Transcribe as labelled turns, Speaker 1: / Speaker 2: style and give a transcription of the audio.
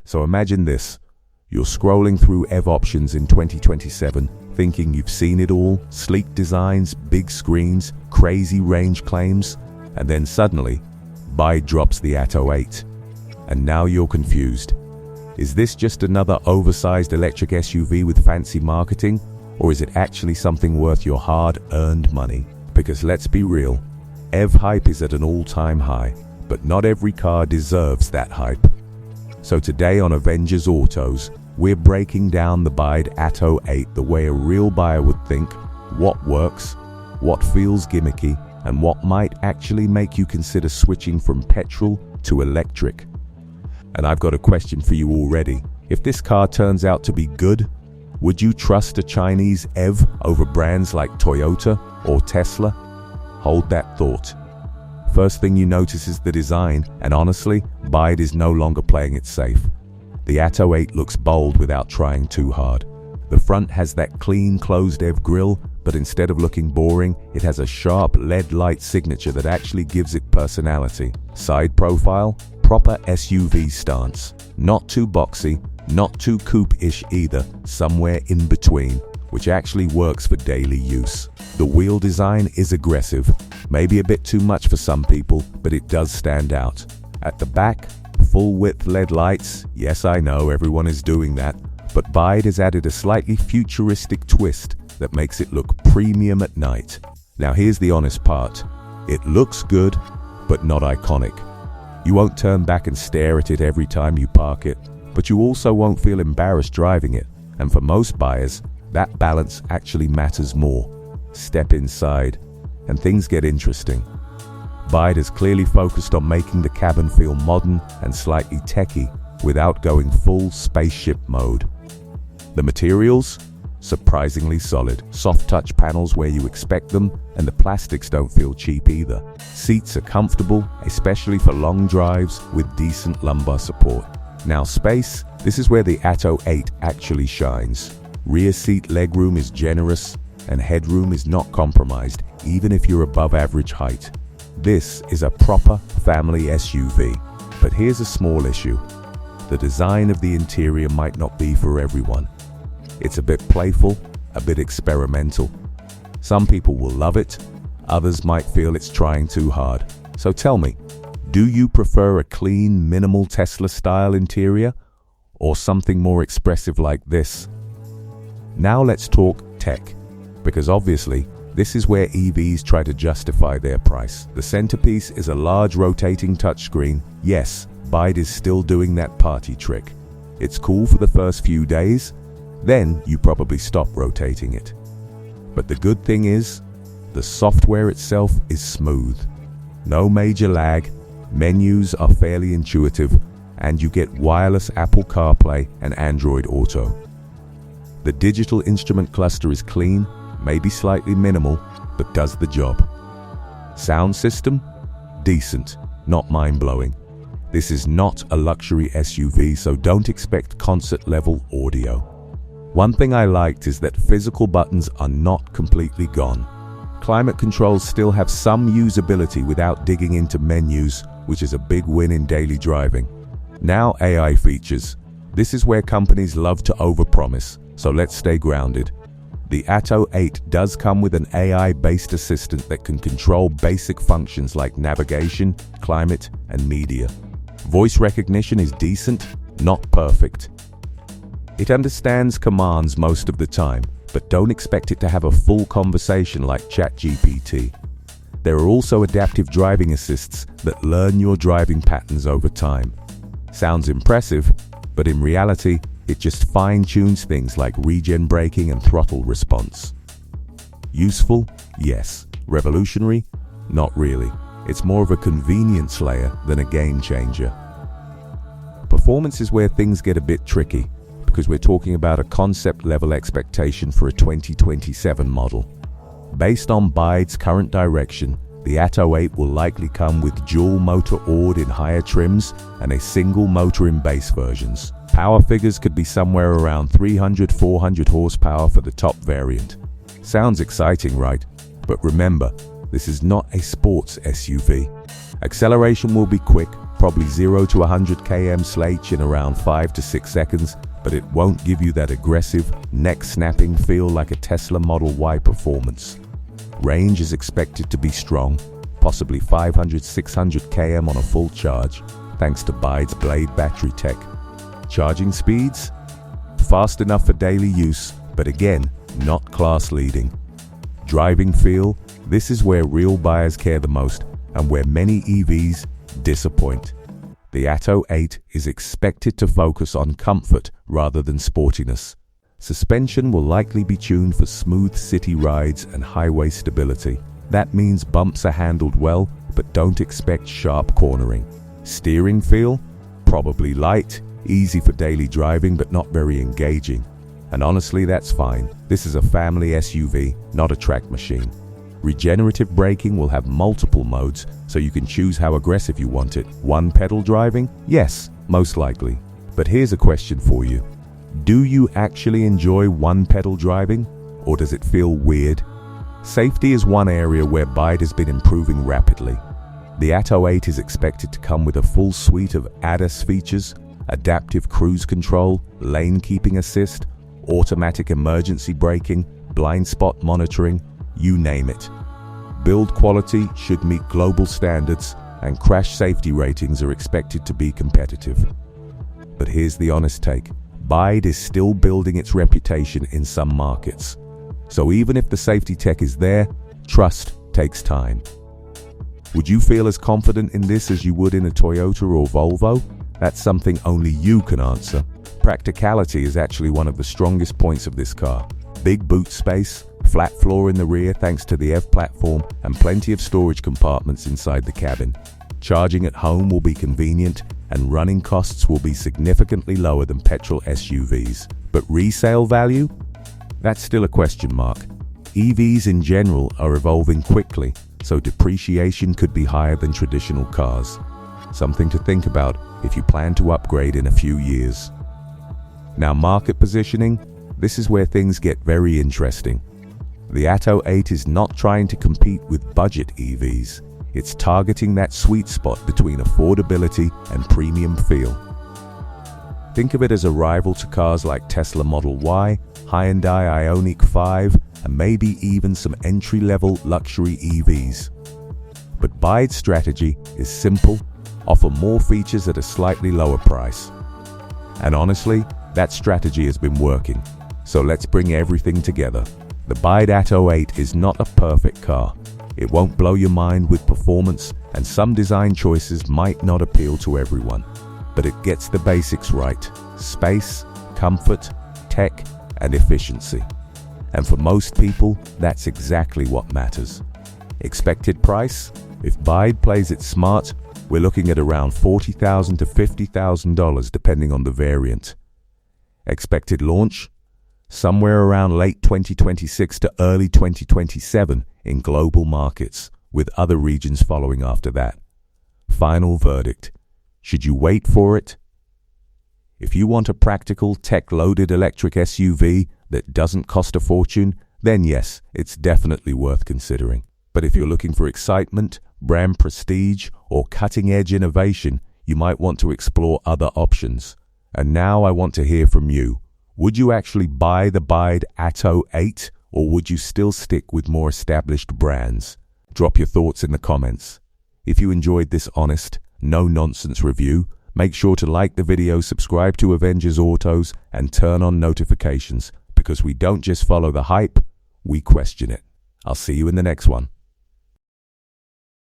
Speaker 1: So imagine this. You're scrolling through EV options in 2027, thinking you've seen it all, sleek designs, big screens, crazy range claims, and then suddenly, BYD drops the Atto 8. And now you're confused. Is this just another oversized electric SUV with fancy marketing, or is it actually something worth your hard-earned money? Because let's be real, EV hype is at an all-time high, but not every car deserves that hype. So today on Avengers Autos, we're breaking down the BYD Atto 8 the way a real buyer would think, what works, what feels gimmicky, and what might actually make you consider switching from petrol to electric. And I've got a question for you already. If this car turns out to be good, would you trust a Chinese EV over brands like Toyota or Tesla? Hold that thought. First thing you notice is the design, and honestly, BYD is no longer playing it safe. The Atto 8 looks bold without trying too hard. The front has that clean, closed EV grille, but instead of looking boring, it has a sharp LED light signature that actually gives it personality. Side profile, proper SUV stance. Not too boxy, not too coupe-ish either, somewhere in between, which actually works for daily use. The wheel design is aggressive, maybe a bit too much for some people, but it does stand out. At the back, full-width LED lights. Yes, I know everyone is doing that, but BYD has added a slightly futuristic twist that makes it look premium at night. Now here's the honest part. It looks good, but not iconic. You won't turn back and stare at it every time you park it, but you also won't feel embarrassed driving it. And for most buyers, that balance actually matters more. Step inside, and things get interesting. BYD has clearly focused on making the cabin feel modern and slightly techy without going full spaceship mode. The materials? Surprisingly solid. Soft touch panels where you expect them, and the plastics don't feel cheap either. Seats are comfortable, especially for long drives with decent lumbar support. Now space, this is where the Atto 8 actually shines. Rear seat legroom is generous, and headroom is not compromised, even if you're above average height. This is a proper family SUV. But here's a small issue. The design of the interior might not be for everyone. It's a bit playful, a bit experimental. Some people will love it, others might feel it's trying too hard. So tell me, do you prefer a clean, minimal Tesla-style interior, or something more expressive like this? Now let's talk tech, because obviously, this is where EVs try to justify their price. The centerpiece is a large rotating touchscreen. Yes, BYD is still doing that party trick. It's cool for the first few days, then you probably stop rotating it. But the good thing is, the software itself is smooth. No major lag, menus are fairly intuitive, and you get wireless Apple CarPlay and Android Auto. The digital instrument cluster is clean, maybe slightly minimal, but does the job. Sound system? Decent, not mind-blowing. This is not a luxury SUV, so don't expect concert-level audio. One thing I liked is that physical buttons are not completely gone. Climate controls still have some usability without digging into menus, which is a big win in daily driving. Now AI features. This is where companies love to overpromise, so let's stay grounded. The Atto 8 does come with an AI-based assistant that can control basic functions like navigation, climate, and media. Voice recognition is decent, not perfect. It understands commands most of the time, but don't expect it to have a full conversation like ChatGPT. There are also adaptive driving assists that learn your driving patterns over time. Sounds impressive, but in reality, it just fine-tunes things like regen braking and throttle response. Useful? Yes. Revolutionary? Not really. It's more of a convenience layer than a game changer. Performance is where things get a bit tricky, because we're talking about a concept-level expectation for a 2027 model. Based on BYD's current direction, the Atto 8 will likely come with dual motor ORD in higher trims and a single motor in base versions. Power figures could be somewhere around 300-400 horsepower for the top variant. Sounds exciting, right? But remember, this is not a sports SUV. Acceleration will be quick, Probably 0 to 100 km sledge in around 5 to 6 seconds, but it won't give you that aggressive, neck-snapping feel like a Tesla Model Y performance. Range is expected to be strong, possibly 500-600 km on a full charge, thanks to BYD's Blade battery tech. Charging speeds? Fast enough for daily use, but again, not class-leading. Driving feel? This is where real buyers care the most, and where many EVs disappoint. The Atto 8 is expected to focus on comfort rather than sportiness. Suspension will likely be tuned for smooth city rides and highway stability. That means bumps are handled well, but don't expect sharp cornering. Steering feel? Probably light, easy for daily driving, but not very engaging. And honestly, that's fine. This is a family SUV, not a track machine. Regenerative braking will have multiple modes, so you can choose how aggressive you want it. One pedal driving? Yes, most likely. But here's a question for you. Do you actually enjoy one pedal driving, or does it feel weird? Safety is one area where BYD has been improving rapidly. The Atto 8 is expected to come with a full suite of ADAS features, adaptive cruise control, lane keeping assist, automatic emergency braking, blind spot monitoring, you name it. Build quality should meet global standards, and crash safety ratings are expected to be competitive. But here's the honest take. BYD is still building its reputation in some markets. So even if the safety tech is there, trust takes time. Would you feel as confident in this as you would in a Toyota or Volvo? That's something only you can answer. Practicality is actually one of the strongest points of this car. Big boot space, flat floor in the rear thanks to the EV platform, and plenty of storage compartments inside the cabin. Charging at home will be convenient, and running costs will be significantly lower than petrol SUVs. But resale value? That's still a question mark. EVs in general are evolving quickly, so depreciation could be higher than traditional cars. Something to think about if you plan to upgrade in a few years. Now, market positioning, this is where things get very interesting. The Atto 8 is not trying to compete with budget EVs. It's targeting that sweet spot between affordability and premium feel. Think of it as a rival to cars like Tesla Model Y, Hyundai Ioniq 5, and maybe even some entry-level luxury EVs. But BYD's strategy is simple: offer more features at a slightly lower price. And honestly, that strategy has been working. So let's bring everything together. The BYD Atto 8 is not a perfect car. It won't blow your mind with performance, and some design choices might not appeal to everyone. But it gets the basics right: space, comfort, tech, and efficiency. And for most people, that's exactly what matters. Expected price? If BYD plays it smart, we're looking at around $40,000 to $50,000 depending on the variant. Expected launch? Somewhere around late 2026 to early 2027 in global markets, with other regions following after that. Final verdict: should you wait for it? If you want a practical, tech-loaded electric SUV that doesn't cost a fortune, then yes, it's definitely worth considering. But if you're looking for excitement, brand prestige, or cutting-edge innovation, you might want to explore other options. And now I want to hear from you. Would you actually buy the BYD Atto 8, or would you still stick with more established brands? Drop your thoughts in the comments. If you enjoyed this honest, no-nonsense review, make sure to like the video, subscribe to Avengers Autos, and turn on notifications, because we don't just follow the hype, we question it. I'll see you in the next one.